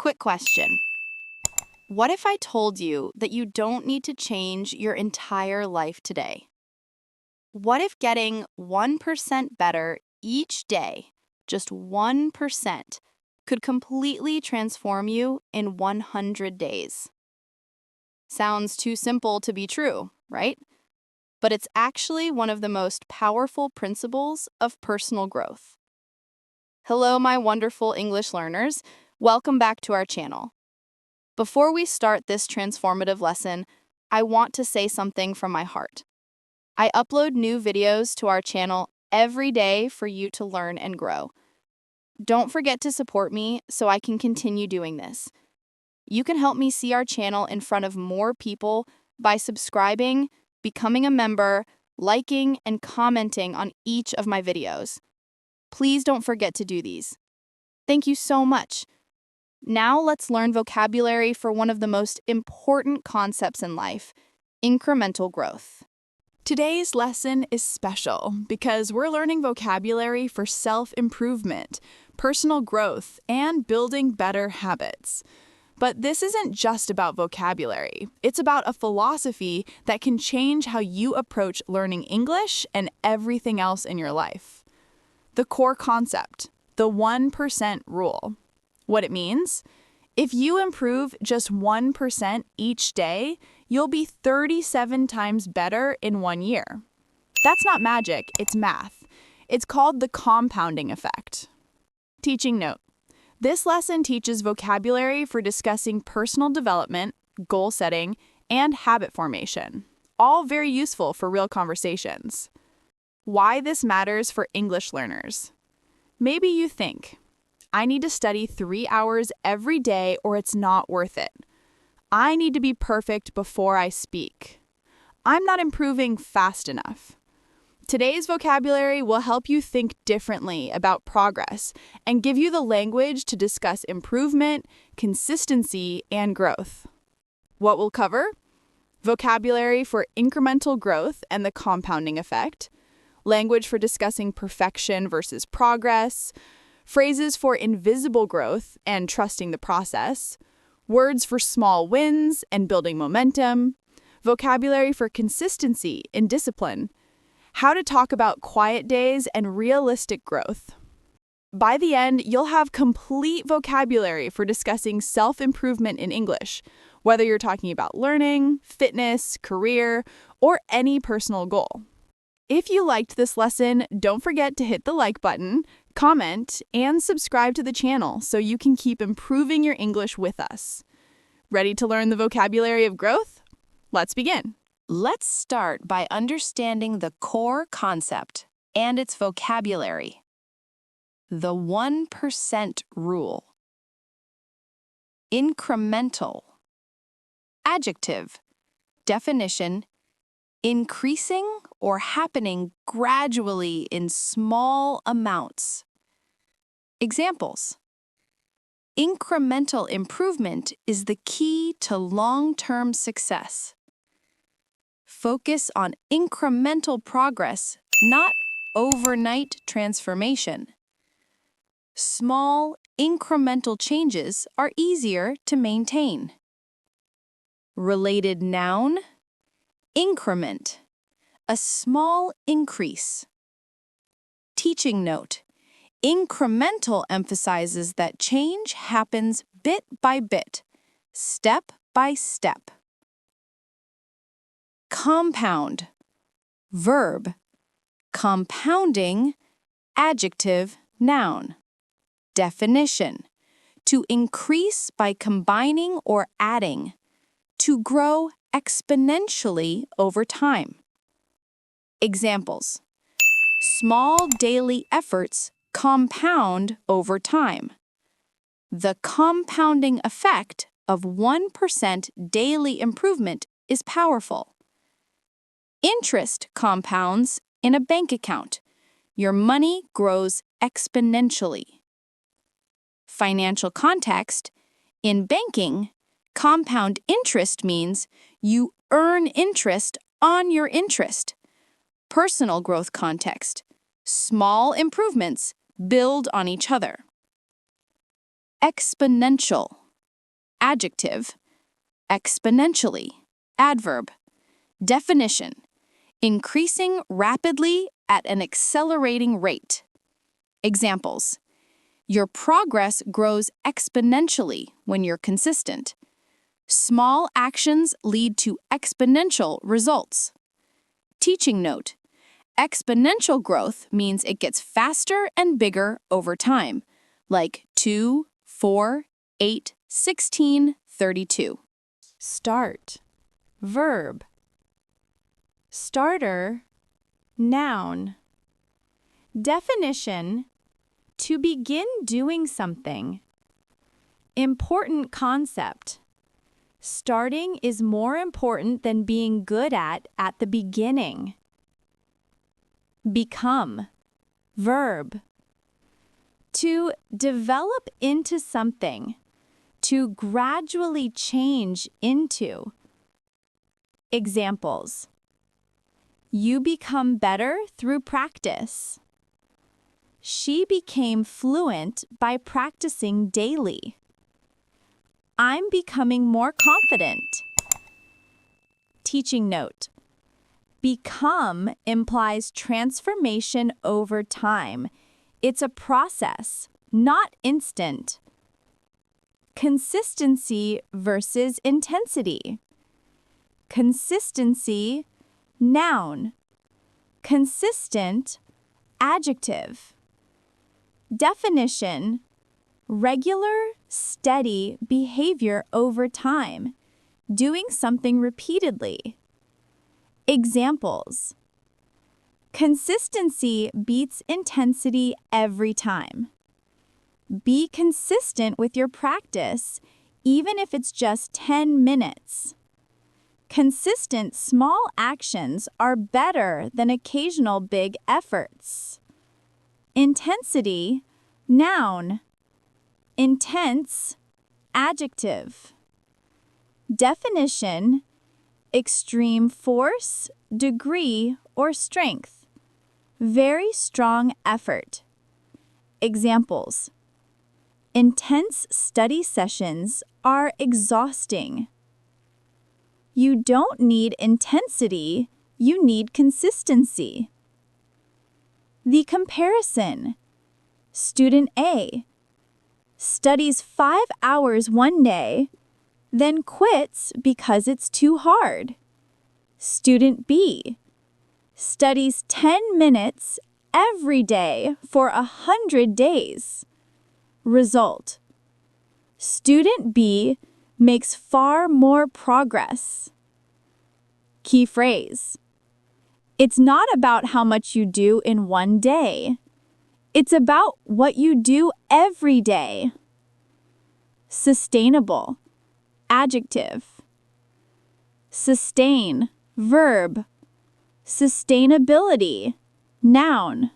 Quick question. What if I told you that you don't need to change your entire life today? What if getting 1% better each day, just 1%, could completely transform you in 100 days? Sounds too simple to be true, right? But it's actually one of the most powerful principles of personal growth. Hello, my wonderful English learners. Welcome back to our channel. Before we start this transformative lesson, I want to say something from my heart. I upload new videos to our channel every day for you to learn and grow. Don't forget to support me so I can continue doing this. You can help me see our channel in front of more people by subscribing, becoming a member, liking, and commenting on each of my videos. Please don't forget to do these. Thank you so much. Now let's learn vocabulary for one of the most important concepts in life, incremental growth. Today's lesson is special because we're learning vocabulary for self-improvement, personal growth, and building better habits. But this isn't just about vocabulary. It's about a philosophy that can change how you approach learning English and everything else in your life. The core concept, the 1% rule. What it means? If you improve just 1% each day, you'll be 37 times better in 1 year. That's not magic, it's math. It's called the compounding effect. Teaching note. This lesson teaches vocabulary for discussing personal development, goal setting, and habit formation. All very useful for real conversations. Why this matters for English learners. Maybe you think, I need to study 3 hours every day or it's not worth it. I need to be perfect before I speak. I'm not improving fast enough. Today's vocabulary will help you think differently about progress and give you the language to discuss improvement, consistency, and growth. What we'll cover? Vocabulary for incremental growth and the compounding effect, language for discussing perfection versus progress, phrases for invisible growth and trusting the process, words for small wins and building momentum, vocabulary for consistency and discipline, how to talk about quiet days and realistic growth. By the end, you'll have complete vocabulary for discussing self-improvement in English, whether you're talking about learning, fitness, career, or any personal goal. If you liked this lesson, don't forget to hit the like button, comment, and subscribe to the channel so you can keep improving your English with us. Ready to learn the vocabulary of growth? Let's begin. Let's start by understanding the core concept and its vocabulary. The 1% rule. Incremental. Adjective. Definition: increasing or happening gradually in small amounts. Examples: incremental improvement is the key to long-term success. Focus on incremental progress, not overnight transformation. Small, incremental changes are easier to maintain. Related noun: increment, a small increase. Teaching note: incremental emphasizes that change happens bit by bit, step by step. Compound. Verb. Compounding. Adjective. Noun. Definition: to increase by combining or adding. To grow exponentially over time. Examples: small daily efforts compound over time. The compounding effect of 1% daily improvement is powerful. Interest compounds in a bank account. Your money grows exponentially. Financial context: in banking, compound interest means you earn interest on your interest. Personal growth context: small improvements build on each other. Exponential. Adjective. Exponentially. Adverb. Definition. Increasing rapidly at an accelerating rate. Examples. Your progress grows exponentially when you're consistent. Small actions lead to exponential results. Teaching note. Exponential growth means it gets faster and bigger over time, like 2, 4, 8, 16, 32. Start. Verb. Starter. Noun. Definition. To begin doing something. Important concept. Starting is more important than being good at the beginning. Become. Verb. To develop into something. To gradually change into. Examples. You become better through practice. She became fluent by practicing daily. I'm becoming more confident. Teaching note. Become implies transformation over time. It's a process, not instant. Consistency versus intensity. Consistency, noun. Consistent, adjective. Definition. Regular, steady behavior over time. Doing something repeatedly. Examples. Consistency beats intensity every time. Be consistent with your practice, even if it's just 10 minutes. Consistent small actions are better than occasional big efforts. Intensity, noun. Intense, adjective. Definition. Extreme force, degree, or strength. Very strong effort. Examples. Intense study sessions are exhausting. You don't need intensity, you need consistency. The comparison. Student A studies 5 hours one day, then quits because it's too hard. Student B studies 10 minutes every day for 100 days. Result. Student B makes far more progress. Key phrase. It's not about how much you do in one day. It's about what you do every day. Sustainable, adjective. Sustain, verb. Sustainability, noun.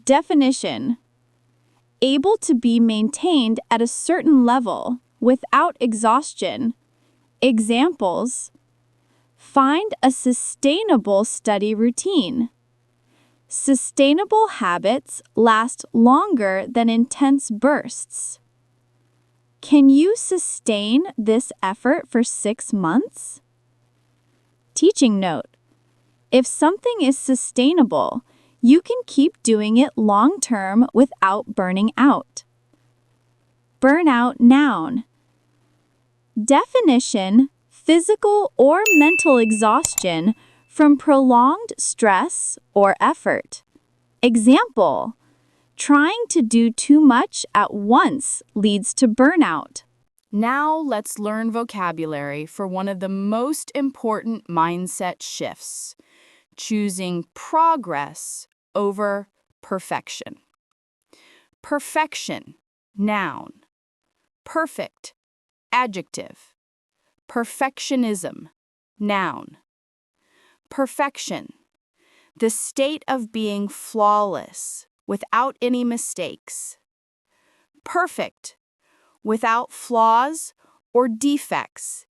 Definition. Able to be maintained at a certain level without exhaustion. Examples. Find a sustainable study routine. Sustainable habits last longer than intense bursts. Can you sustain this effort for 6 months? Teaching note. If something is sustainable, you can keep doing it long-term without burning out. Burnout, noun. Definition. Physical or mental exhaustion from prolonged stress or effort. Example. Trying to do too much at once leads to burnout. Now let's learn vocabulary for one of the most important mindset shifts, choosing progress over perfection. Perfection, noun. Perfect, adjective. Perfectionism, noun. Perfection, the state of being flawless, without any mistakes. Perfect, without flaws or defects,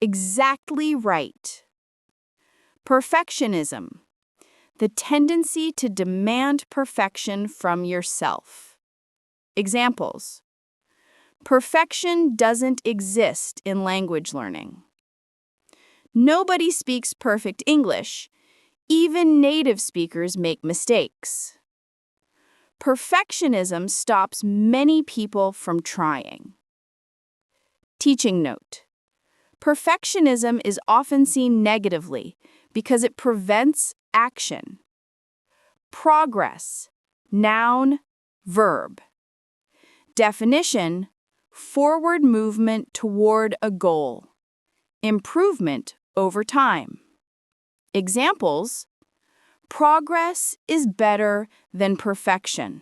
exactly right. Perfectionism, the tendency to demand perfection from yourself. Examples. Perfection doesn't exist in language learning. Nobody speaks perfect English. Even native speakers make mistakes. Perfectionism stops many people from trying. Teaching note: perfectionism is often seen negatively because it prevents action. Progress, noun, verb. Definition: forward movement toward a goal. Improvement over time. Examples: progress is better than perfection.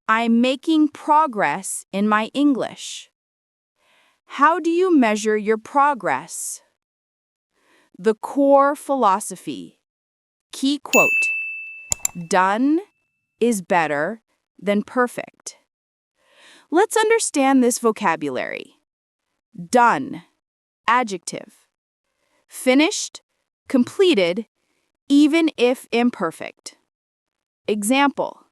I'm making progress in my English. How do you measure your progress? The core philosophy. Key quote: done is better than perfect. Let's understand this vocabulary. Done, adjective. Finished, completed, even if imperfect. Example: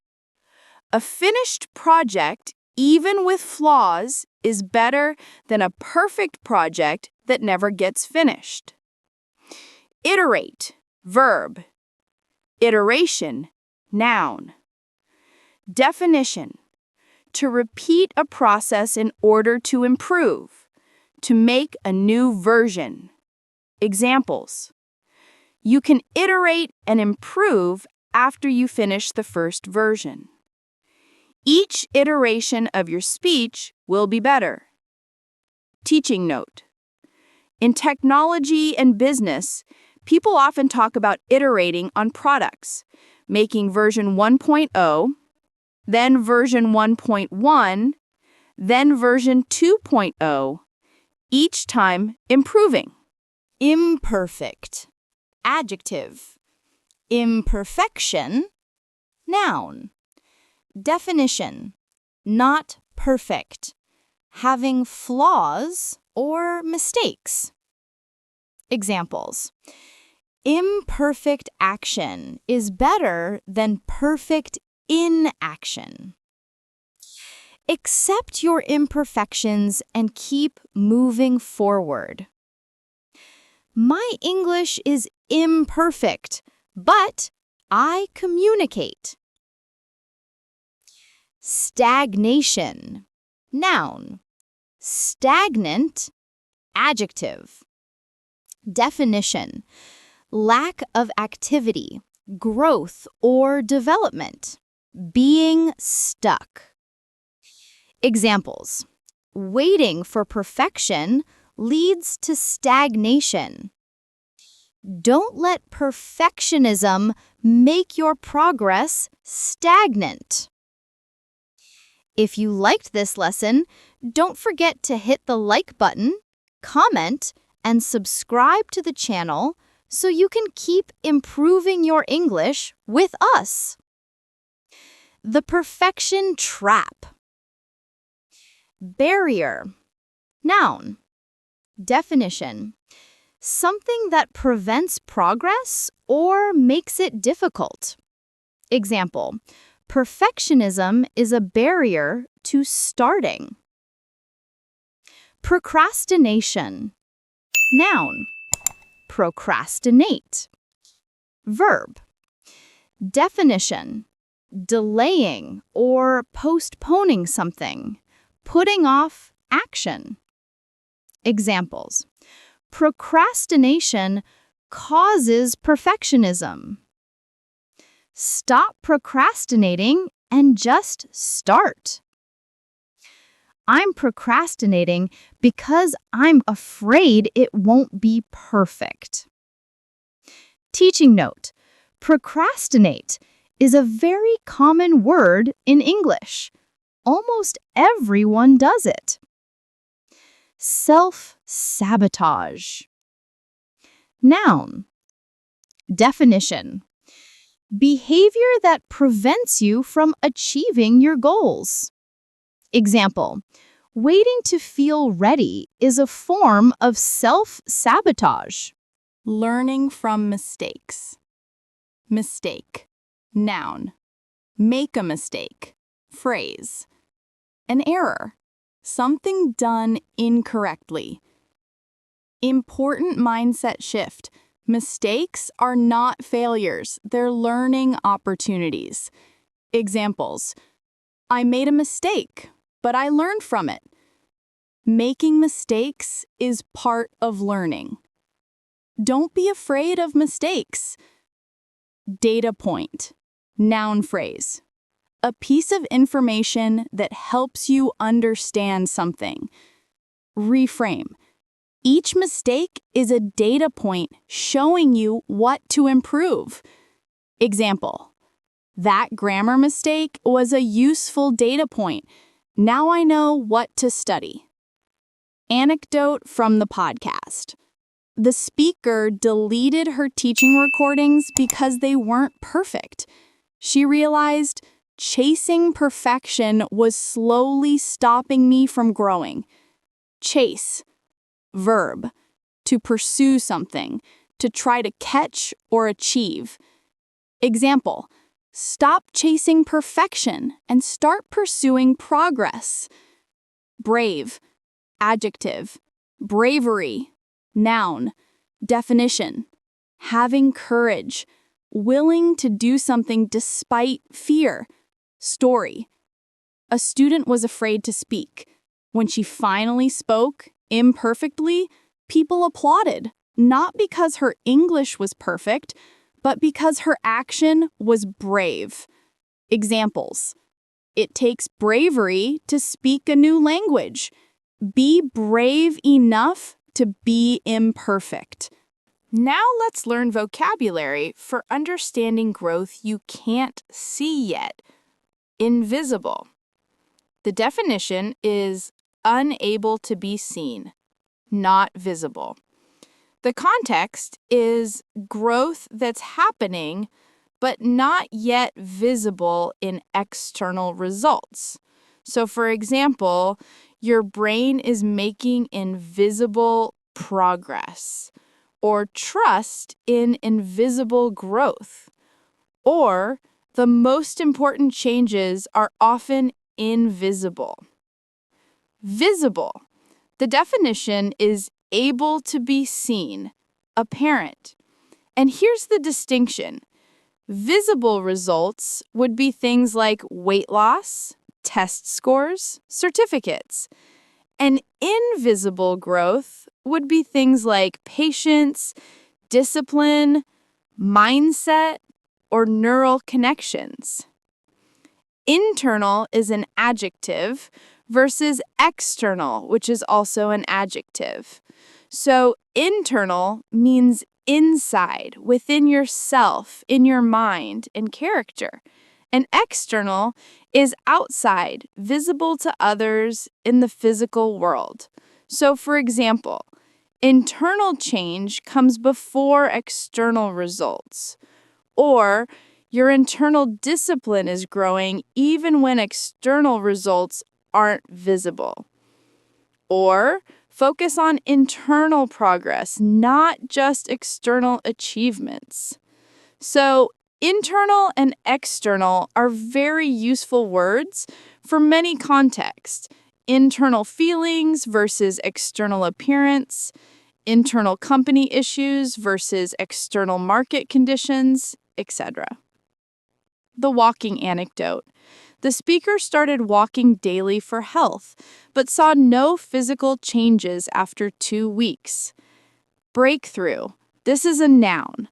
a finished project, even with flaws, is better than a perfect project that never gets finished. Iterate, verb. Iteration, noun. Definition: to repeat a process in order to improve, to make a new version. Examples: you can iterate and improve after you finish the first version. Each iteration of your speech will be better. Teaching note: in technology and business, people often talk about iterating on products, making version 1.0, then version 1.1, then version 2.0, each time improving. Imperfect, adjective. Imperfection, noun. Definition: not perfect, having flaws or mistakes. Examples: imperfect action is better than perfect inaction. Accept your imperfections and keep moving forward. My English is imperfect, but I communicate. Stagnation, noun. Stagnant, adjective. Definition: lack of activity, growth, or development. Being stuck. Examples: waiting for perfection leads to stagnation. Don't let perfectionism make your progress stagnant. If you liked this lesson, don't forget to hit the like button, comment, and subscribe to the channel so you can keep improving your English with us. The perfection trap. Barrier, noun. Definition: something that prevents progress or makes it difficult. Example: perfectionism is a barrier to starting. Procrastination, noun. Procrastinate. Verb. Definition: delaying or postponing something, putting off action. Examples: procrastination causes perfectionism. Stop procrastinating and just start. I'm procrastinating because I'm afraid it won't be perfect. Teaching note: procrastinate is a very common word in English. Almost everyone does it. Self-sabotage, noun. Definition: behavior that prevents you from achieving your goals. Example: waiting to feel ready is a form of self-sabotage. Learning from mistakes. Mistake, noun. Make a mistake, phrase. An error, something done incorrectly. Important mindset shift. Mistakes are not failures, they're learning opportunities. Examples: I made a mistake, but I learned from it. Making mistakes is part of learning. Don't be afraid of mistakes. Data point. Noun phrase. A piece of information that helps you understand something. Reframe. Each mistake is a data point showing you what to improve. Example: that grammar mistake was a useful data point. Now I know what to study. Anecdote from the podcast. The speaker deleted her teaching recordings because they weren't perfect. She realized chasing perfection was slowly stopping me from growing. Chase. Verb. To pursue something, to try to catch or achieve. Example: stop chasing perfection and start pursuing progress. Brave. Adjective. Bravery. Noun. Definition: having courage, willing to do something despite fear. Story: a student was afraid to speak. When she finally spoke, imperfectly, people applauded, not because her English was perfect, but because her action was brave. Examples: it takes bravery to speak a new language. Be brave enough to be imperfect. Now let's learn vocabulary for understanding growth you can't see yet. Invisible. The definition is unable to be seen, not visible. The context is growth that's happening, but not yet visible in external results. So, for example, your brain is making invisible progress, or trust in invisible growth, or the most important changes are often invisible. Visible. The definition is able to be seen, apparent. And here's the distinction. Visible results would be things like weight loss, test scores, certificates. And invisible growth would be things like patience, discipline, mindset, or neural connections. Internal is an adjective versus external, which is also an adjective. So internal means inside, within yourself, in your mind and character. And external is outside, visible to others in the physical world. So, for example, internal change comes before external results. Or your internal discipline is growing even when external results aren't visible. Or focus on internal progress, not just external achievements. So, internal and external are very useful words for many contexts. Internal feelings versus external appearance, internal company issues versus external market conditions, etc. The walking anecdote. The speaker started walking daily for health, but saw no physical changes after 2 weeks. Breakthrough. This is a noun.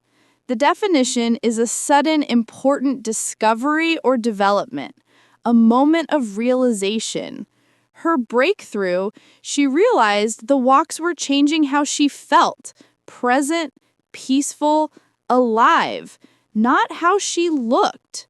The definition is a sudden important discovery or development, a moment of realization. Her breakthrough, she realized the walks were changing how she felt, present, peaceful, alive, not how she looked.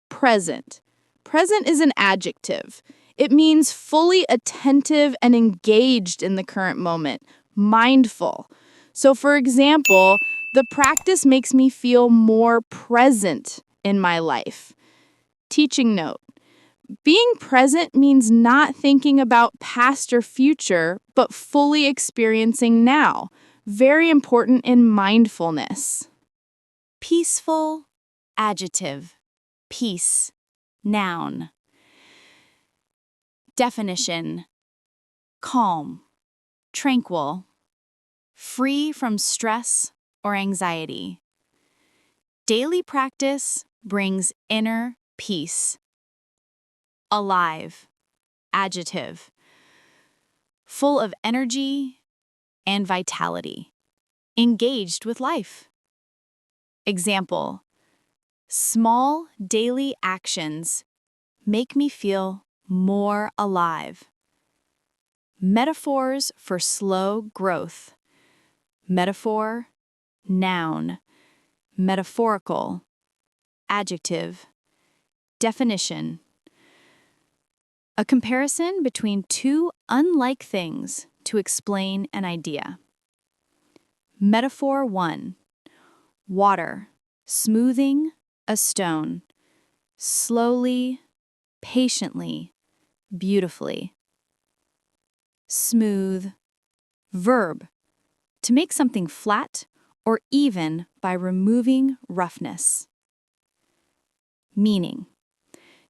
Present. Present is an adjective. It means fully attentive and engaged in the current moment, mindful. So, for example, the practice makes me feel more present in my life. Teaching note. Being present means not thinking about past or future, but fully experiencing now. Very important in mindfulness. Peaceful, adjective. Peace, noun. Definition: calm, tranquil, free from stress or anxiety. Daily practice brings inner peace. Alive, adjective, full of energy and vitality, engaged with life. Example, small daily actions make me feel more alive. Metaphors for slow growth. Metaphor, noun, metaphorical, adjective, definition. A comparison between two unlike things to explain an idea. Metaphor 1. Water, smoothing a stone, slowly, patiently, beautifully. Smooth, verb, to make something flat or even by removing roughness. Meaning,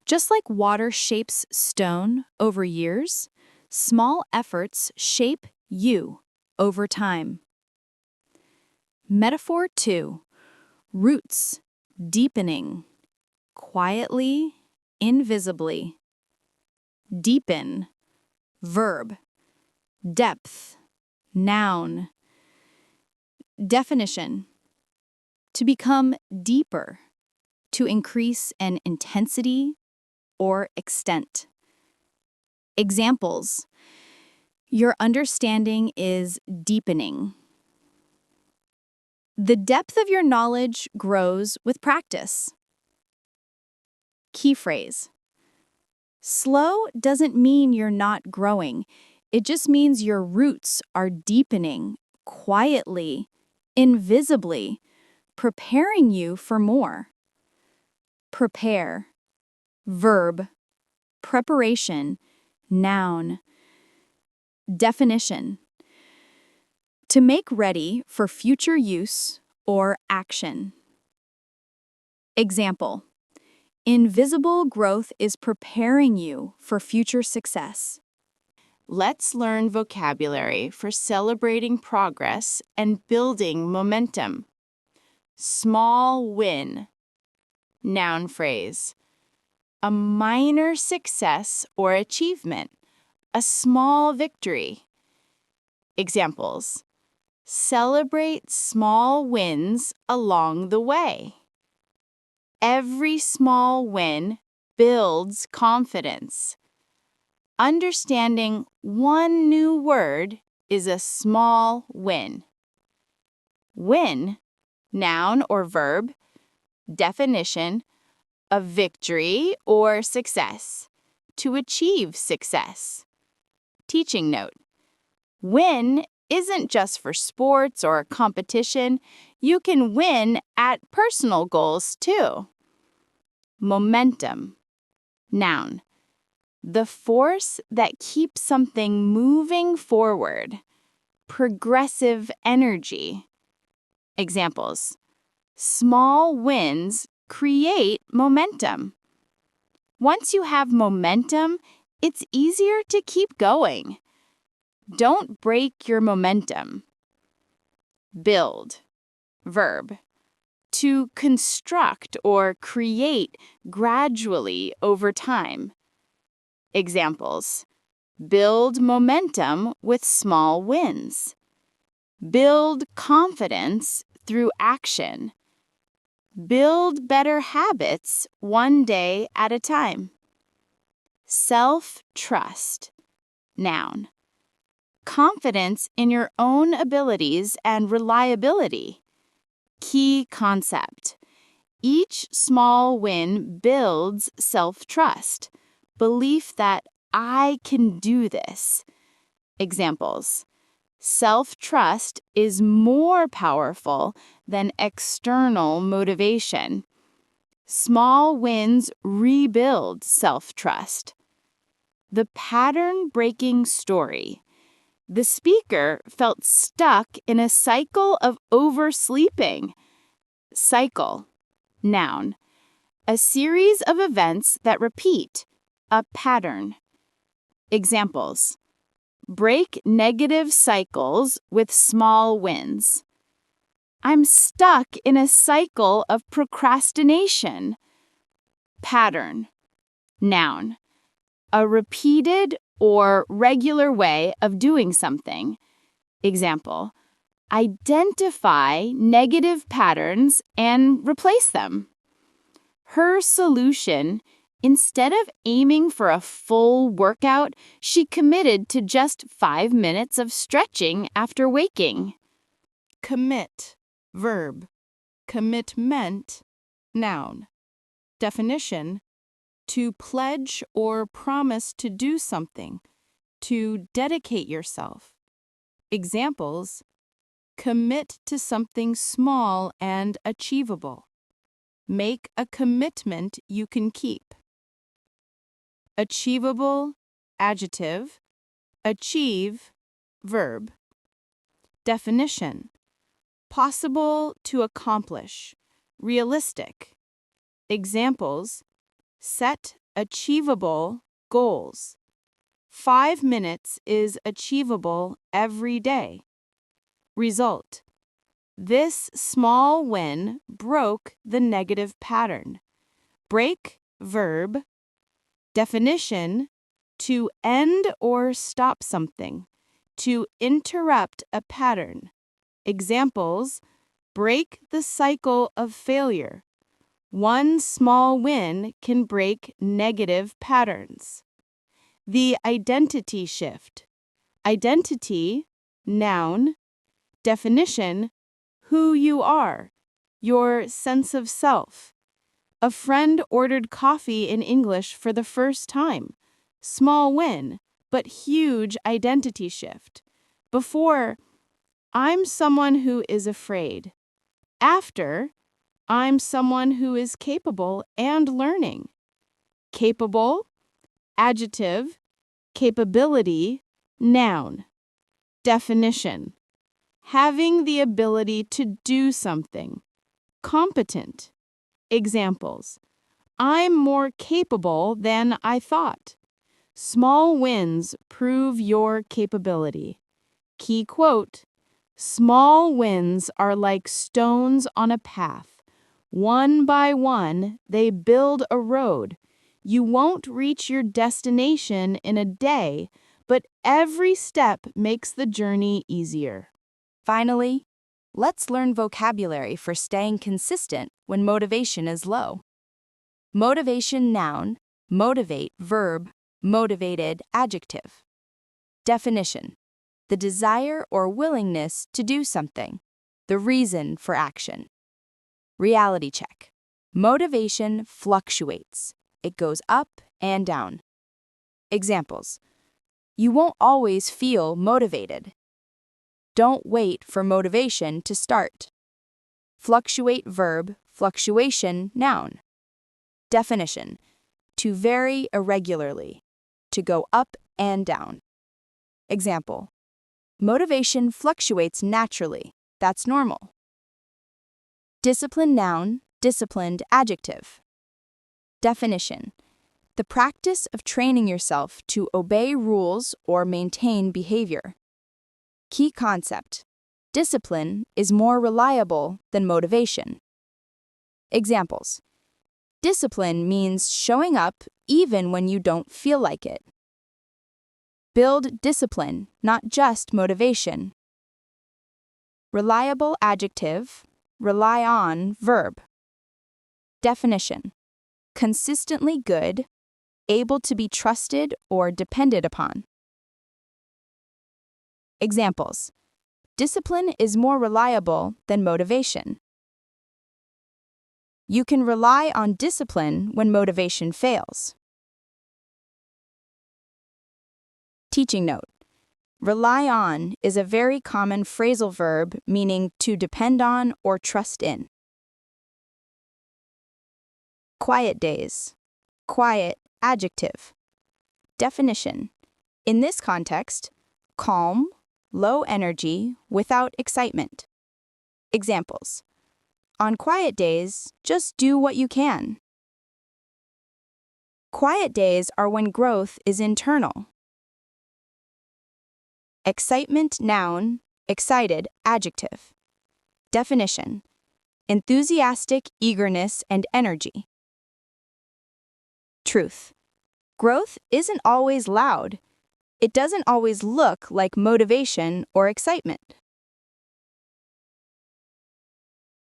just like water shapes stone over years, small efforts shape you over time. Metaphor 2. Roots, deepening, quietly, invisibly. Deepen, verb, depth, noun. Definition, to become deeper, to increase in intensity or extent. Examples, your understanding is deepening. The depth of your knowledge grows with practice. Key phrase, slow doesn't mean you're not growing. It just means your roots are deepening quietly, invisibly, preparing you for more. Prepare, verb, preparation, noun. Definition, to make ready for future use or action. Example, invisible growth is preparing you for future success. Let's learn vocabulary for celebrating progress and building momentum. Small win. Noun phrase. A minor success or achievement. A small victory. Examples. Celebrate small wins along the way. Every small win builds confidence. Understanding one new word is a small win. Win, noun or verb. Definition, a victory or success. To achieve success. Teaching note, win isn't just for sports or competition. You can win at personal goals too. Momentum, noun. The force that keeps something moving forward. Progressive energy. Examples. Small wins create momentum. Once you have momentum, it's easier to keep going. Don't break your momentum. Build, verb. To construct or create gradually over time. Examples. Build momentum with small wins. Build confidence through action. Build better habits one day at a time. Self-trust, noun. Confidence in your own abilities and reliability. Key concept. Each small win builds self-trust, belief that I can do this. Examples. Self-trust is more powerful than external motivation. Small wins rebuild self-trust. The pattern-breaking story. The speaker felt stuck in a cycle of oversleeping. Cycle, noun. A series of events that repeat, a pattern. Examples. Break negative cycles with small wins. I'm stuck in a cycle of procrastination. Pattern. Noun. A repeated or regular way of doing something. Example. Identify negative patterns and replace them. Her solution, instead of aiming for a full workout, she committed to just 5 minutes of stretching after waking. Commit, verb. Commitment, noun. Definition: to pledge or promise to do something, to dedicate yourself. Examples: commit to something small and achievable. Make a commitment you can keep. Achievable, adjective. Achieve, verb. Definition: possible to accomplish, realistic. Examples: set achievable goals. 5 minutes is achievable every day. Result: this small win broke the negative pattern. Break, verb. Definition: to end or stop something, to interrupt a pattern. Examples: break the cycle of failure. One small win can break negative patterns. The identity shift. Identity, noun. Definition: who you are, your sense of self. A friend ordered coffee in English for the first time. Small win, but huge identity shift. Before, I'm someone who is afraid. After, I'm someone who is capable and learning. Capable, adjective. Capability, noun. Definition: having the ability to do something. Competent. Examples: I'm more capable than I thought. Small wins prove your capability. Key quote: small wins are like stones on a path. One by one, they build a road. You won't reach your destination in a day, but every step makes the journey easier. Finally, let's learn vocabulary for staying consistent when motivation is low. Motivation, noun. Motivate, verb. Motivated, adjective. Definition: the desire or willingness to do something, the reason for action. Reality check. Motivation fluctuates. It goes up and down. Examples: you won't always feel motivated. Don't wait for motivation to start. Fluctuate, verb. Fluctuation, noun. Definition: to vary irregularly, to go up and down. Example: motivation fluctuates naturally. That's normal. Discipline, noun. Disciplined, adjective. Definition: the practice of training yourself to obey rules or maintain behavior. Key concept: discipline is more reliable than motivation. Examples: discipline means showing up even when you don't feel like it. Build discipline, not just motivation. Reliable, adjective. Rely on, verb. Definition: consistently good, able to be trusted or depended upon. Examples: discipline is more reliable than motivation. You can rely on discipline when motivation fails. Teaching note: rely on is a very common phrasal verb meaning to depend on or trust in. Quiet days. Quiet, adjective. Definition: in this context, calm, low energy, without excitement. Examples: on quiet days, just do what you can. Quiet days are when growth is internal. Excitement, noun. Excited, adjective. Definition: enthusiastic eagerness and energy. Truth: growth isn't always loud. It doesn't always look like motivation or excitement.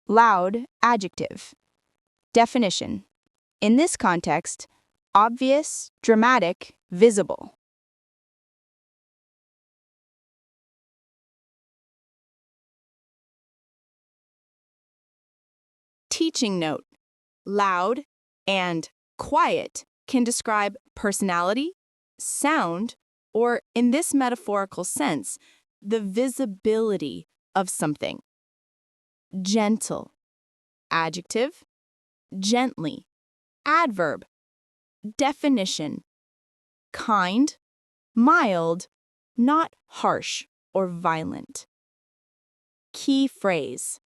Loud, adjective. Definition: in this context, obvious, dramatic, visible. Teaching note: loud and quiet can describe personality, sound, or, in this metaphorical sense, the visibility of something. Gentle, adjective. Gently, adverb. Definition: kind, mild, not harsh or violent. Key phrase: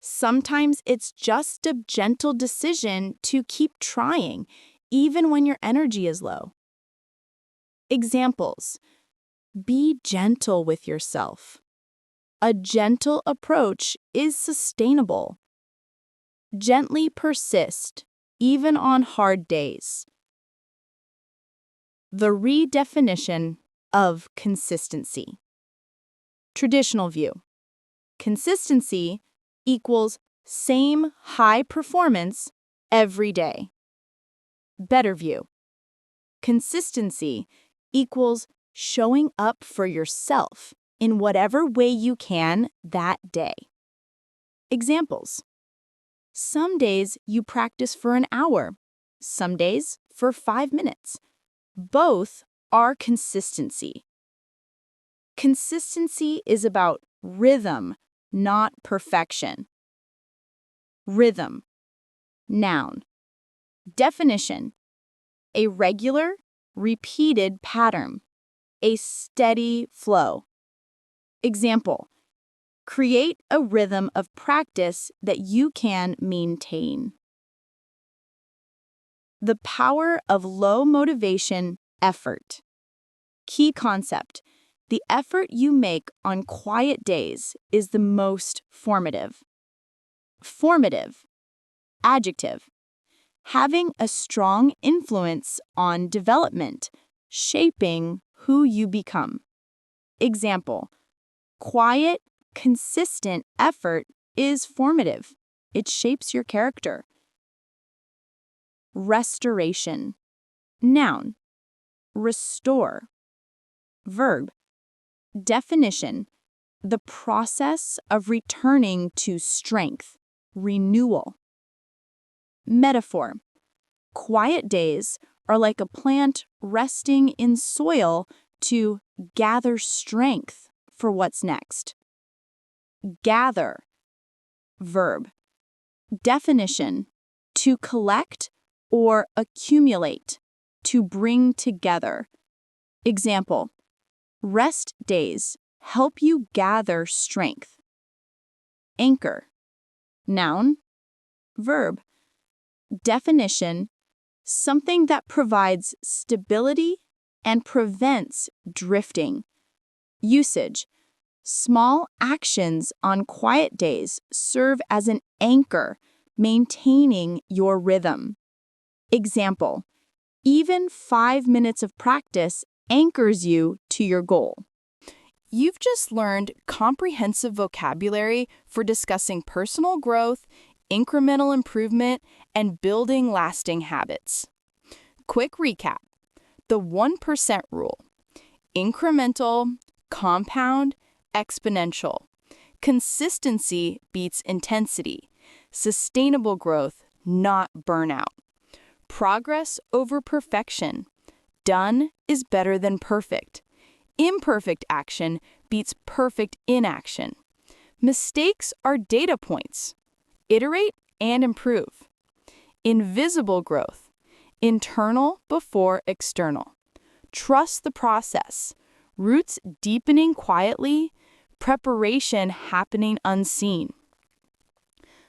sometimes it's just a gentle decision to keep trying, even when your energy is low. Examples: be gentle with yourself. A gentle approach is sustainable. Gently persist, even on hard days. The redefinition of consistency. Traditional view: consistency equals same high performance every day. Better view: consistency equals showing up for yourself in whatever way you can that day. Examples: some days you practice for an hour, some days for 5 minutes. Both are consistency. Consistency is about rhythm, not perfection. Rhythm, noun. Definition: a regular, repeated pattern, a steady flow. Example: create a rhythm of practice that you can maintain. The power of low motivation effort. Key concept: the effort you make on quiet days is the most formative. Formative, adjective. Having a strong influence on development, shaping who you become. Example: quiet, consistent effort is formative. It shapes your character. Restoration, noun. Restore, verb. Definition: the process of returning to strength, renewal. Metaphor: quiet days are like a plant resting in soil to gather strength for what's next. Gather, verb. Definition: to collect or accumulate, to bring together. Example: rest days help you gather strength. Anchor, noun, verb. Definition: something that provides stability and prevents drifting. Usage: small actions on quiet days serve as an anchor, maintaining your rhythm. Example: even 5 minutes of practice anchors you to your goal. You've just learned comprehensive vocabulary for discussing personal growth, incremental improvement, and building lasting habits. Quick recap: the 1% rule. Incremental, compound, exponential. Consistency beats intensity. Sustainable growth, not burnout. Progress over perfection. Done is better than perfect. Imperfect action beats perfect inaction. Mistakes are data points. Iterate and improve. Invisible growth. Internal before external. Trust the process. Roots deepening quietly. Preparation happening unseen.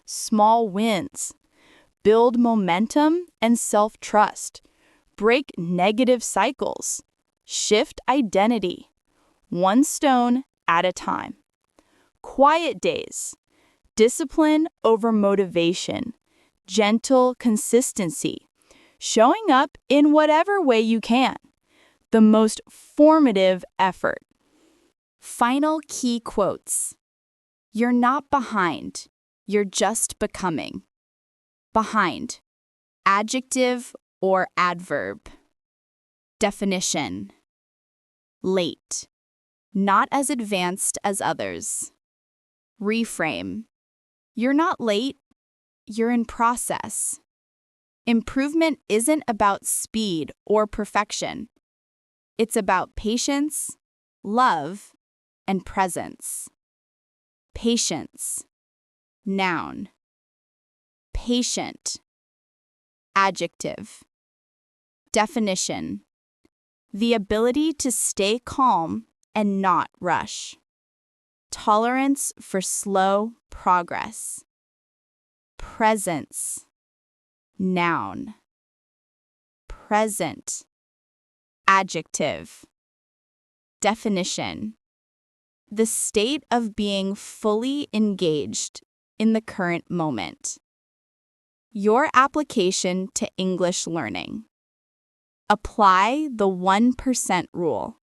Small wins. Build momentum and self-trust. Break negative cycles. Shift identity. one stone at a time. Quiet days, discipline over motivation, gentle consistency, showing up in whatever way you can, the most formative effort. Final key quotes. You're not behind. You're just becoming. Behind. Adjective or adverb. Definition. Late. Not as advanced as others. Reframe. You're not late. You're in process. Improvement isn't about speed or perfection. It's about patience, love, and presence. Patience. Noun. Patient. Adjective. Definition. The ability to stay calm and not rush. Tolerance for slow progress. Presence. Noun. Present. Adjective. Definition. The state of being fully engaged in the current moment. Your application to English learning. Apply the 1% rule.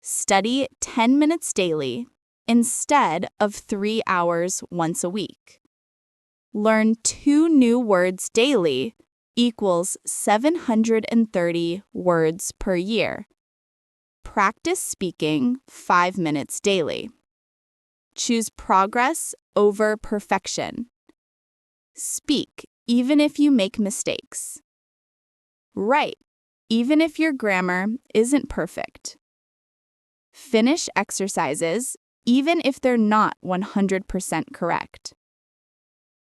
Study 10 minutes daily instead of 3 hours once a week. Learn 2 new words daily equals 730 words per year. Practice speaking 5 minutes daily. Choose progress over perfection. Speak even if you make mistakes. Write even if your grammar isn't perfect. Finish exercises even if they're not 100% correct.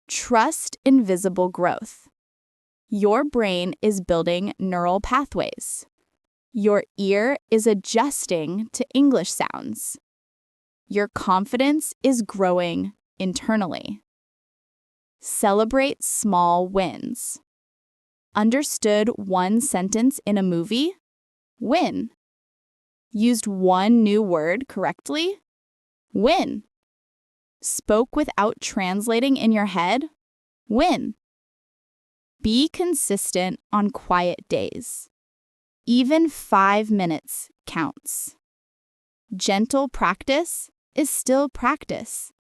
Trust invisible growth. Your brain is building neural pathways. Your ear is adjusting to English sounds. Your confidence is growing internally. Celebrate small wins. Understood 1 sentence in a movie? Win. Used 1 new word correctly? Win. Spoke without translating in your head? Win. Be consistent on quiet days. Even 5 minutes counts. Gentle practice is still practice.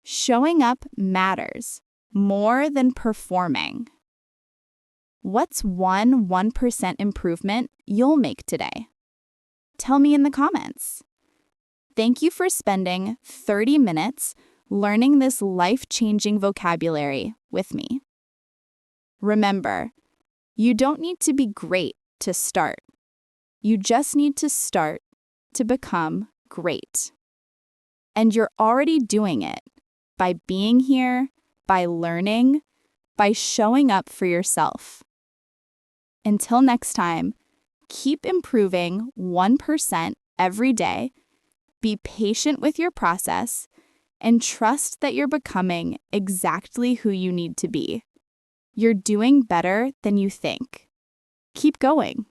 Showing up matters more than performing. What's one 1% improvement you'll make today? Tell me in the comments. Thank you for spending 30 minutes learning this life-changing vocabulary with me. Remember, you don't need to be great to start. You just need to start to become great. And you're already doing it by being here, by learning, by showing up for yourself. Until next time, keep improving 1% every day, be patient with your process, and trust that you're becoming exactly who you need to be. You're doing better than you think. Keep going.